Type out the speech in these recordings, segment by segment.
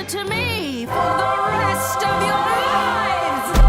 it to me for the rest of your lives!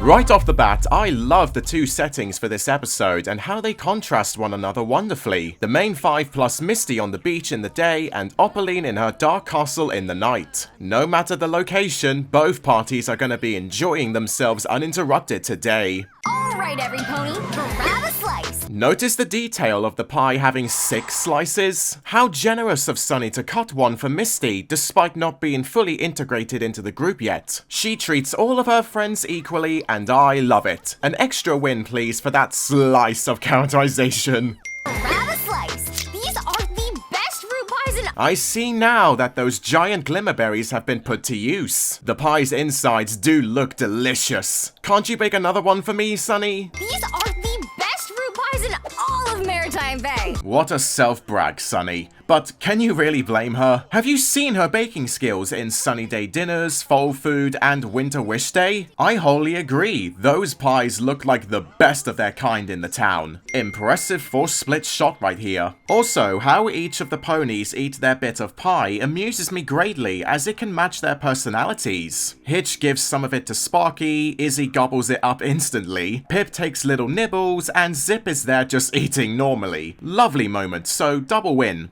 Right off the bat, I love the two settings for this episode and how they contrast one another wonderfully. The main five plus Misty on the beach in the day and Opaline in her dark castle in the night. No matter the location, both parties are going to be enjoying themselves uninterrupted today. Alright, every pony, grab a slice! Notice the detail of the pie having 6 slices? How generous of Sunny to cut one for Misty, despite not being fully integrated into the group yet. She treats all of her friends equally, and I love it. An extra win, please, for that slice of characterization. Grab a slice! These are the best fruit pies in— I see now that those giant glimmerberries have been put to use. The pie's insides do look delicious. Can't you bake another one for me, Sunny? These are the best fruit pies in all of Maritime Bay! What a self-brag, Sunny. But can you really blame her? Have you seen her baking skills in Sunny Day Dinners, Fall Food, and Winter Wish Day? I wholly agree. Those pies look like the best of their kind in the town. Impressive force split shot right here. Also, how each of the ponies eat their bit of pie amuses me greatly as it can match their personalities. Hitch gives some of it to Sparky, Izzy gobbles it up instantly, Pip takes little nibbles, and Zip is there just eating normally. Lovely moment, so double win.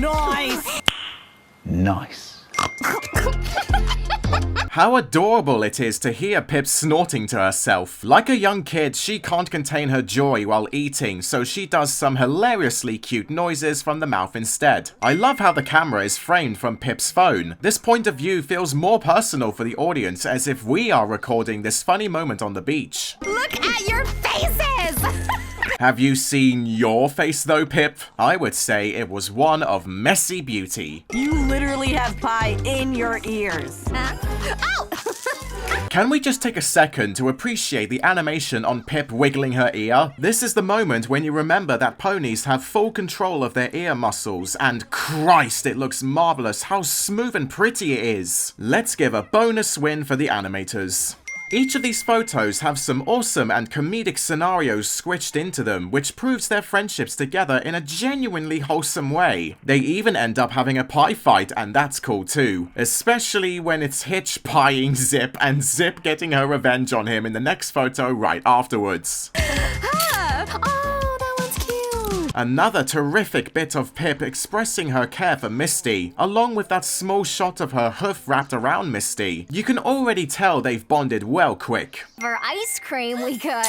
Nice! Nice. How adorable it is to hear Pip snorting to herself. Like a young kid, she can't contain her joy while eating, so she does some hilariously cute noises from the mouth instead. I love how the camera is framed from Pip's phone. This point of view feels more personal for the audience, as if we are recording this funny moment on the beach. Look at your faces! Have you seen your face though, Pip? I would say it was one of messy beauty. You literally have pie in your ears. Ow! Can we just take a second to appreciate the animation on Pip wiggling her ear? This is the moment when you remember that ponies have full control of their ear muscles, and Christ, it looks marvelous how smooth and pretty it is. Let's give a bonus win for the animators. Each of these photos have some awesome and comedic scenarios squished into them, which proves their friendships together in a genuinely wholesome way. They even end up having a pie fight, and that's cool too. Especially when it's Hitch pieing Zip and Zip getting her revenge on him in the next photo right afterwards. Another terrific bit of Pip expressing her care for Misty, along with that small shot of her hoof wrapped around Misty. You can already tell they've bonded well quick. For ice cream, we could—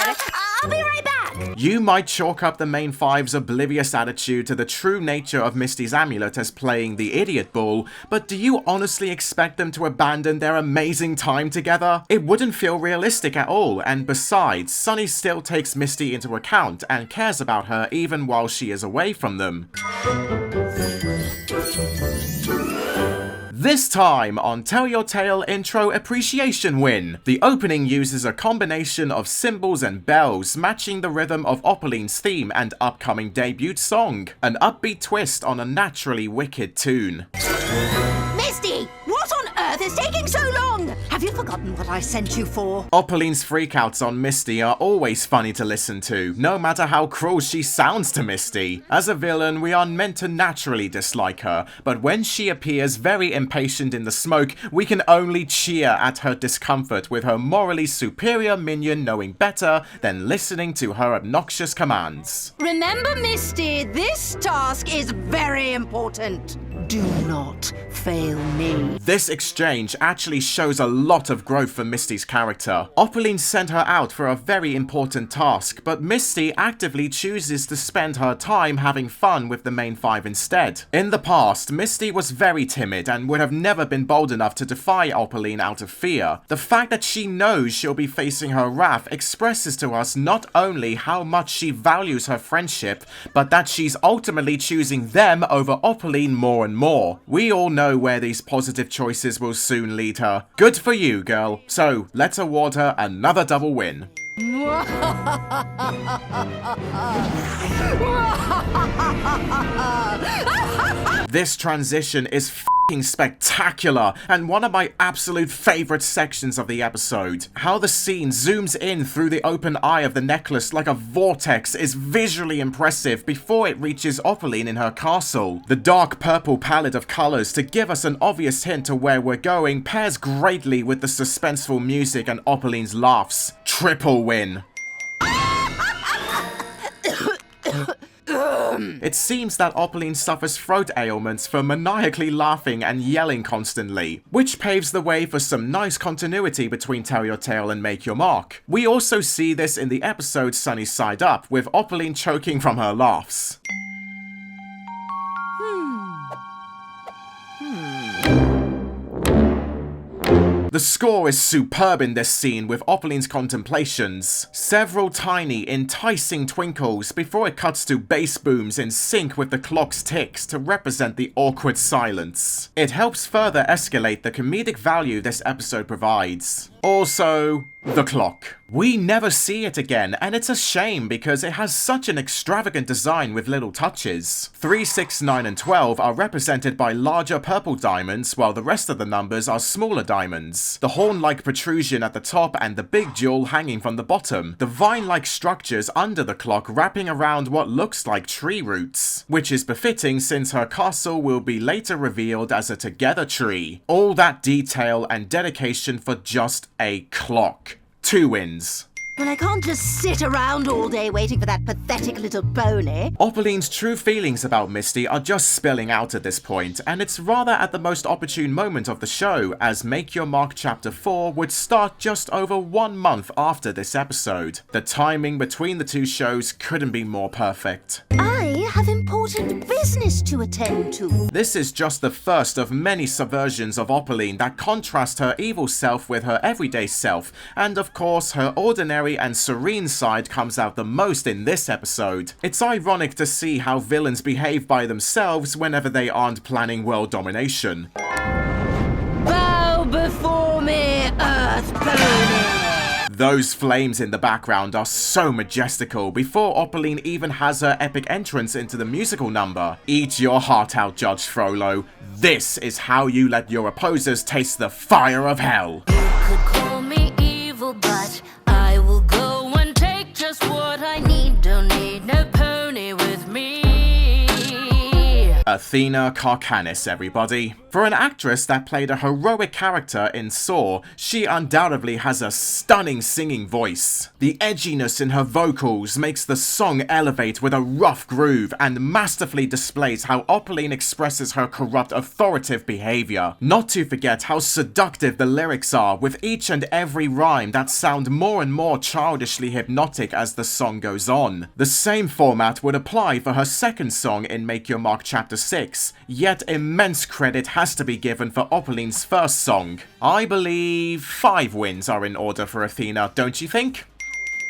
I'll be right back! You might chalk up the main five's oblivious attitude to the true nature of Misty's amulet as playing the idiot bull, but do you honestly expect them to abandon their amazing time together? It wouldn't feel realistic at all, and besides, Sunny still takes Misty into account and cares about her even while she is away from them. This time on Tell Your Tale Intro Appreciation Win. The opening uses a combination of cymbals and bells, matching the rhythm of Opaline's theme and upcoming debut song. An upbeat twist on a naturally wicked tune. Misty, what on earth is taking so long? Have you forgotten what I sent you for? Opaline's freakouts on Misty are always funny to listen to, no matter how cruel she sounds to Misty. As a villain, we are meant to naturally dislike her, but when she appears very impatient in the smoke, we can only cheer at her discomfort with her morally superior minion knowing better than listening to her obnoxious commands. Remember, Misty, this task is very important. Do not fail me. This exchange actually shows a lot of growth for Misty's character. Opaline sent her out for a very important task, but Misty actively chooses to spend her time having fun with the main five instead. In the past, Misty was very timid and would have never been bold enough to defy Opaline out of fear. The fact that she knows she'll be facing her wrath expresses to us not only how much she values her friendship, but that she's ultimately choosing them over Opaline more and more. We all know where these positive choices will soon lead her. Good for you, girl. So, let's award her another double win. This transition is spectacular and one of my absolute favorite sections of the episode. How the scene zooms in through the open eye of the necklace like a vortex is visually impressive before it reaches Opaline in her castle. The dark purple palette of colors to give us an obvious hint to where we're going pairs greatly with the suspenseful music and Opaline's laughs. Triple win. It seems that Opaline suffers throat ailments from maniacally laughing and yelling constantly, which paves the way for some nice continuity between Tell Your Tale and Make Your Mark. We also see this in the episode Sunny Side Up, with Opaline choking from her laughs. The score is superb in this scene with Opaline's contemplations. Several tiny, enticing twinkles before it cuts to bass booms in sync with the clock's ticks to represent the awkward silence. It helps further escalate the comedic value this episode provides. Also, the clock. We never see it again, and it's a shame because it has such an extravagant design with little touches. 3, 6, 9, and 12 are represented by larger purple diamonds, while the rest of the numbers are smaller diamonds. The horn-like protrusion at the top and the big jewel hanging from the bottom. The vine-like structures under the clock wrapping around what looks like tree roots, which is befitting since her castle will be later revealed as a together tree. All that detail and dedication for just a clock. 2 wins. Well, I can't just sit around all day waiting for that pathetic little pony. Opaline's true feelings about Misty are just spilling out at this point, and it's rather at the most opportune moment of the show, as Make Your Mark Chapter 4 would start just over 1 month after this episode. The timing between the two shows couldn't be more perfect. I have important business to attend to. This is just the first of many subversions of Opaline that contrast her evil self with her everyday self, and of course her ordinary and serene side comes out the most in this episode. It's ironic to see how villains behave by themselves whenever they aren't planning world domination. Bow before me, Earth Pony! Those flames in the background are so majestical before Opaline even has her epic entrance into the musical number. Eat your heart out, Judge Frollo. This is how you let your opposers taste the fire of hell. You could call me evil, but I will go and take just what I need. Don't need no pony with me. Athena Karkanis, everybody. For an actress that played a heroic character in Saw, she undoubtedly has a stunning singing voice. The edginess in her vocals makes the song elevate with a rough groove and masterfully displays how Opaline expresses her corrupt authoritative behavior. Not to forget how seductive the lyrics are, with each and every rhyme that sound more and more childishly hypnotic as the song goes on. The same format would apply for her second song in Make Your Mark Chapter 6, yet immense credit has to be given for Opaline's first song. I believe 5 wins are in order for Athena, don't you think?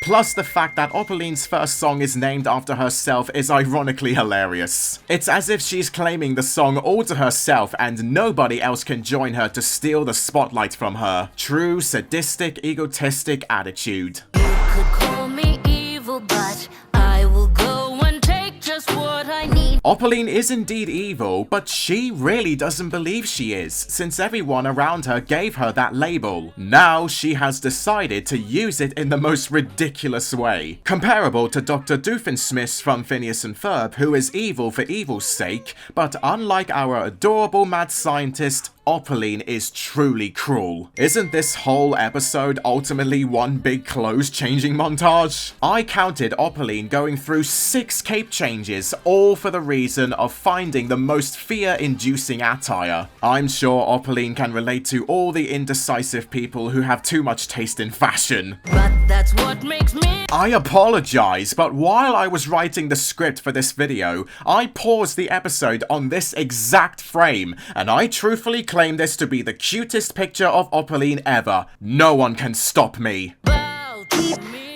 Plus, the fact that Opaline's first song is named after herself is ironically hilarious. It's as if she's claiming the song all to herself and nobody else can join her to steal the spotlight from her. True sadistic, egotistic attitude. You could call me evil, but I will go and take just what I need. Opaline is indeed evil, but she really doesn't believe she is, since everyone around her gave her that label. Now she has decided to use it in the most ridiculous way. Comparable to Dr. Doofenshmirtz from Phineas and Ferb, who is evil for evil's sake, but unlike our adorable mad scientist, Opaline is truly cruel. Isn't this whole episode ultimately one big clothes-changing montage? I counted Opaline going through 6 cape changes, all for the reason of finding the most fear-inducing attire. I'm sure Opaline can relate to all the indecisive people who have too much taste in fashion. But that's what makes me. I apologize, but while I was writing the script for this video, I paused the episode on this exact frame, and I truthfully claim this to be the cutest picture of Opaline ever. No one can stop me. Bow to me.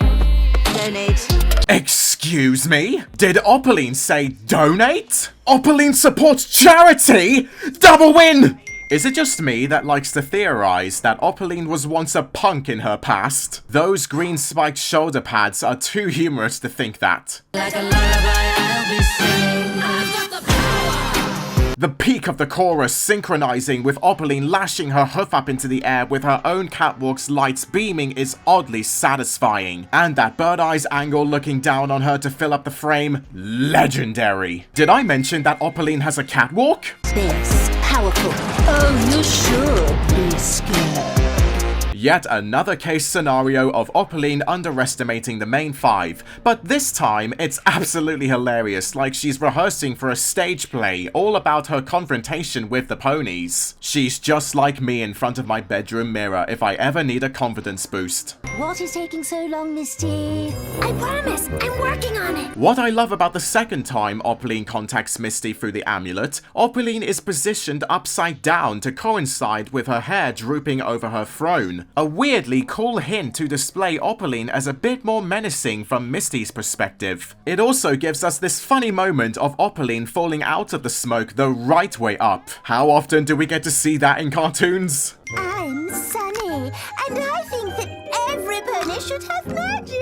Donate. Excuse me? Did Opaline say donate? Opaline supports charity? Double win! Is it just me that likes to theorize that Opaline was once a punk in her past? Those green spiked shoulder pads are too humorous to think that. Like a lullaby, I'll be singing. I've got the power. The peak of the chorus synchronizing with Opaline lashing her hoof up into the air with her own catwalk's lights beaming is oddly satisfying. And that bird eyes angle looking down on her to fill up the frame, legendary. Did I mention that Opaline has a catwalk? This powerful. Oh, you should be scared. Yet another case scenario of Opaline underestimating the main five, but this time it's absolutely hilarious, like she's rehearsing for a stage play all about her confrontation with the ponies. She's just like me in front of my bedroom mirror if I ever need a confidence boost. What is taking so long, Misty? I promise, I'm working on it. What I love about the second time Opaline contacts Misty through the amulet, Opaline is positioned upside down to coincide with her hair drooping over her throne. A weirdly cool hint to display Opaline as a bit more menacing from Misty's perspective. It also gives us this funny moment of Opaline falling out of the smoke the right way up. How often do we get to see that in cartoons? I'm Sunny, and I think that every pony should have magic.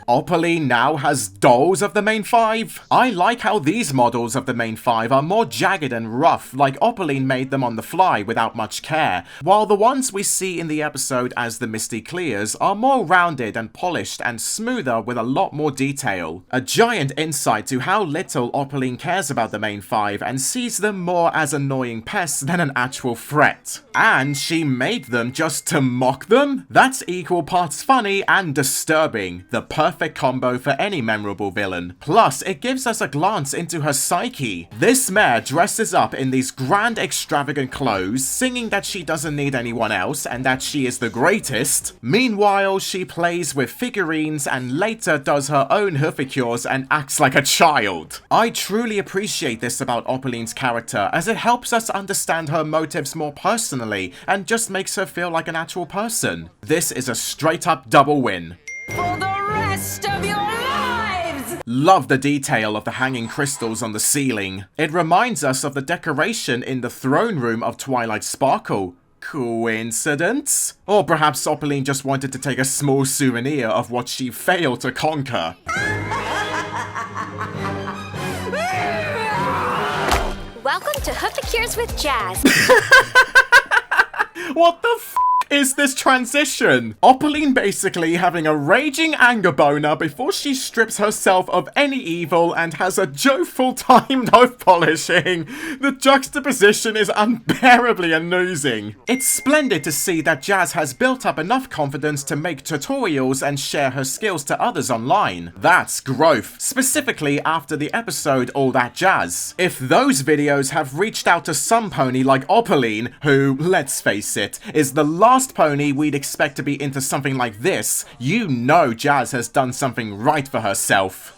Opaline now has dolls of the main five. I like how these models of the main five are more jagged and rough, like Opaline made them on the fly without much care, while the ones we see in the episode as the Misty clears are more rounded and polished and smoother with a lot more detail. A giant insight to how little Opaline cares about the main five and sees them more as annoying pests than an actual threat. And she made them just to mock them? That's equal parts funny and disturbing. The perfect combo for any memorable villain. Plus, it gives us a glance into her psyche. This mare dresses up in these grand extravagant clothes, singing that she doesn't need anyone else and that she is the greatest. Meanwhile, she plays with figurines and later does her own hoofacures and acts like a child. I truly appreciate this about Opaline's character, as it helps us understand her motives more personally and just makes her feel like an actual person. This is a straight up double win. For the rest of your lives! Love the detail of the hanging crystals on the ceiling. It reminds us of the decoration in the throne room of Twilight Sparkle. Coincidence? Or perhaps Opaline just wanted to take a small souvenir of what she failed to conquer. Welcome to Hoofacures with Jazz. What the f is this transition? Opaline basically having a raging anger boner before she strips herself of any evil and has a joyful time hoof polishing. The juxtaposition is unbearably amusing. It's splendid to see that Jazz has built up enough confidence to make tutorials and share her skills to others online. That's growth, specifically after the episode All That Jazz. If those videos have reached out to some pony like Opaline, who, let's face it, is the last pony we'd expect to be into something like this, you know Jazz has done something right for herself.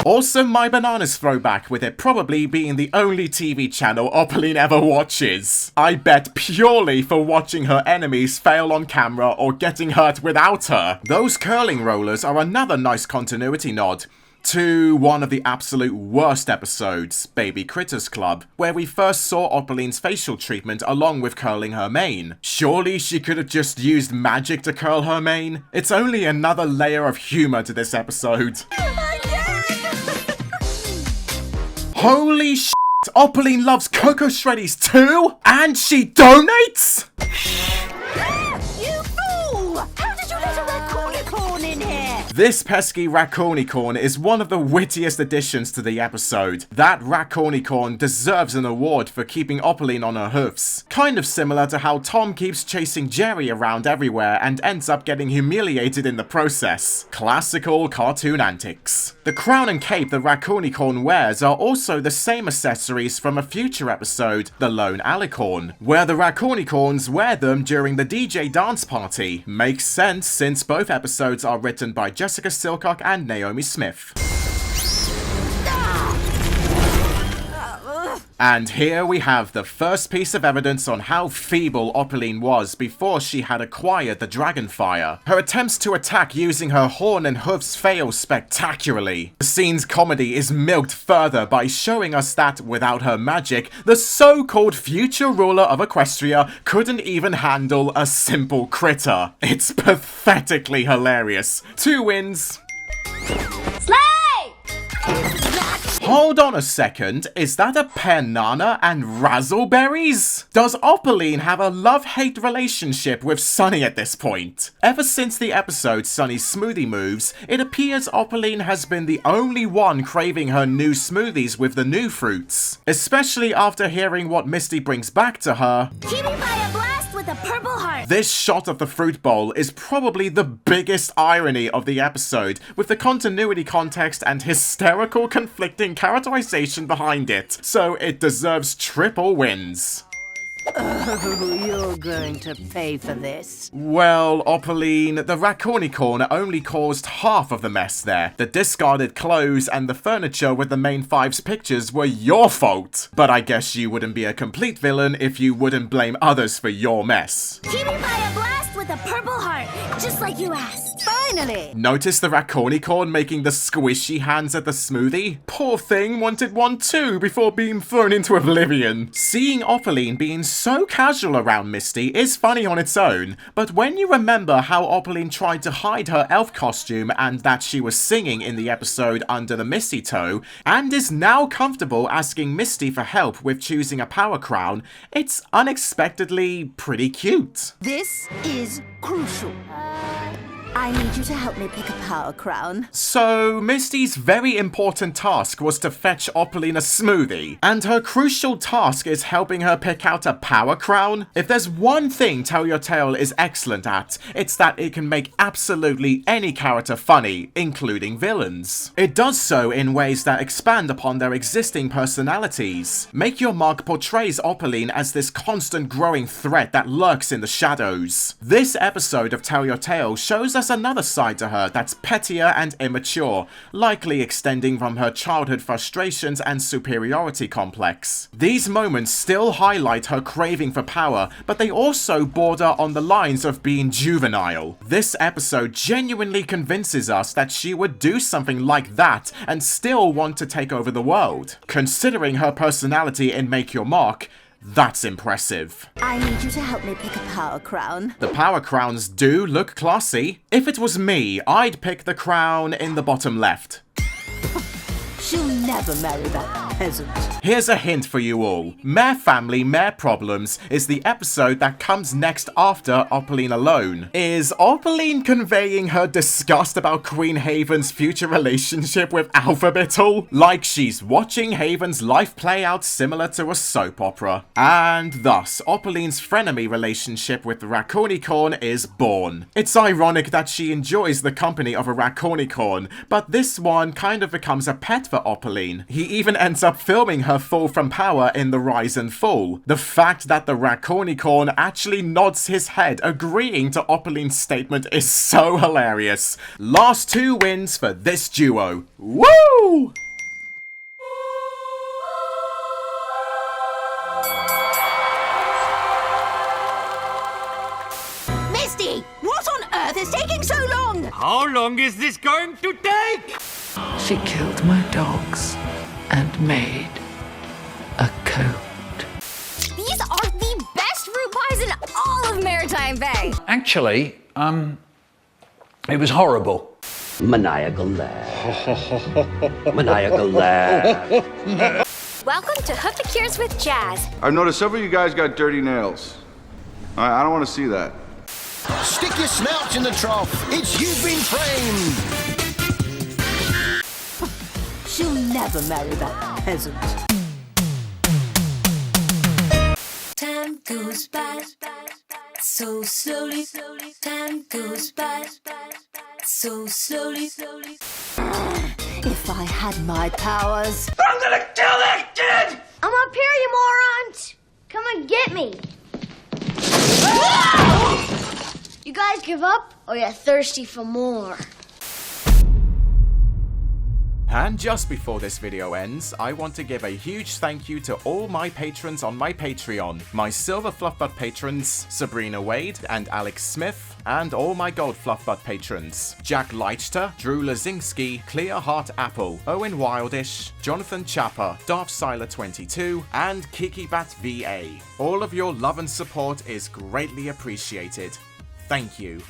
Also My Bananas throwback, with it probably being the only TV channel Opaline ever watches. I bet purely for watching her enemies fail on camera or getting hurt without her. Those curling rollers are another nice continuity nod to one of the absolute worst episodes, Baby Critters Club, where we first saw Opaline's facial treatment along with curling her mane. Surely she could have just used magic to curl her mane? It's only another layer of humor to this episode. Holy shit! Opaline loves Cocoa Shreddies too? And she donates?! You fool! How did you let a raccoonicorn in here? This pesky raccoonicorn is one of the wittiest additions to the episode. That raccoonicorn deserves an award for keeping Opaline on her hoofs. Kind of similar to how Tom keeps chasing Jerry around everywhere and ends up getting humiliated in the process. Classical cartoon antics. The crown and cape the raccoonicorn wears are also the same accessories from a future episode, The Lone Alicorn, where the raccoonicorns wear them during the DJ dance party. Makes sense since both episodes are written by Jessica Silcock and Naomi Smith. And here we have the first piece of evidence on how feeble Opaline was before she had acquired the Dragonfire. Her attempts to attack using her horn and hoofs fail spectacularly. The scene's comedy is milked further by showing us that, without her magic, the so-called future ruler of Equestria couldn't even handle a simple critter. It's pathetically hilarious. 2 wins. Slap! Hold on a second, is that a Pear-Nana and Razzleberries? Does Opaline have a love-hate relationship with Sunny at this point? Ever since the episode Sunny's smoothie moves, it appears Opaline has been the only one craving her new smoothies with the new fruits. Especially after hearing what Misty brings back to her. Keep me by a blast with a purple heart. This shot of the fruit bowl is probably the biggest irony of the episode, with the continuity context and hysterical conflicting characterization behind it, so it deserves triple wins. Oh, you're going to pay for this. Well, Opaline, the Raccoonicorn only caused half of the mess there. The discarded clothes and the furniture with the main five's pictures were your fault. But I guess you wouldn't be a complete villain if you wouldn't blame others for your mess. Keep me by a blast with a purple heart, just like you asked. Finally! Notice the Raccoonicorn making the squishy hands at the smoothie? Poor thing wanted one too before being thrown into oblivion. Seeing Opaline being so casual around Misty is funny on its own, but when you remember how Opaline tried to hide her elf costume and that she was singing in the episode Under the Misty Toe, and is now comfortable asking Misty for help with choosing a power crown, it's unexpectedly pretty cute. This is crucial. I need you to help me pick a power crown. So, Misty's very important task was to fetch Opaline a smoothie, and her crucial task is helping her pick out a power crown? If there's one thing Tell Your Tale is excellent at, it's that it can make absolutely any character funny, including villains. It does so in ways that expand upon their existing personalities. Make Your Mark portrays Opaline as this constant growing threat that lurks in the shadows. This episode of Tell Your Tale shows us another side to her that's pettier and immature, likely extending from her childhood frustrations and superiority complex. These moments still highlight her craving for power, but they also border on the lines of being juvenile. This episode genuinely convinces us that she would do something like that and still want to take over the world. Considering her personality in Make Your Mark, that's impressive. I need you to help me pick a power crown. The power crowns do look classy. If it was me, I'd pick the crown in the bottom left. She'll never marry that peasant. Here's a hint for you all. Mare Family, Mare Problems is the episode that comes next after Opaline Alone. Is Opaline conveying her disgust about Queen Haven's future relationship with Alphabettle? Like she's watching Haven's life play out similar to a soap opera. And thus, Opaline's frenemy relationship with the Raccoonicorn is born. It's ironic that she enjoys the company of a Raccoonicorn, but this one kind of becomes a pet for Opaline. He even ends up filming her fall from power in The Rise and Fall. The fact that the Raccoonicorn actually nods his head agreeing to Opaline's statement is so hilarious. Last 2 wins for this duo. Woo! Misty, what on earth is taking so long? How long is this going to take? She killed my dogs and made a coat. These are the best fruit pies in all of Maritime Bay. Actually, it was horrible. Maniacal laugh. Maniacal laugh. Welcome to Hook the Cures with Jazz. I've noticed several of you guys got dirty nails. I don't want to see that. Stick your snout in the trough. It's You've Been Framed. She'll never marry that peasant. Time goes by so slowly. Time goes by so slowly. If I had my powers. I'm gonna kill that kid! I'm up here, you morons! Come and get me! You guys give up, or you're thirsty for more? And just before this video ends, I want to give a huge thank you to all my patrons on my Patreon. My Silver Fluffbutt patrons, Sabrina Wade and Alex Smith, and all my Gold Fluffbutt patrons, Jack Leichter, Drew Luczynski, Clear Heart Apple, Owen Wildish, Jonathan Chapper, Darth Siler 22, and KikiBat VA. All of your love and support is greatly appreciated. Thank you.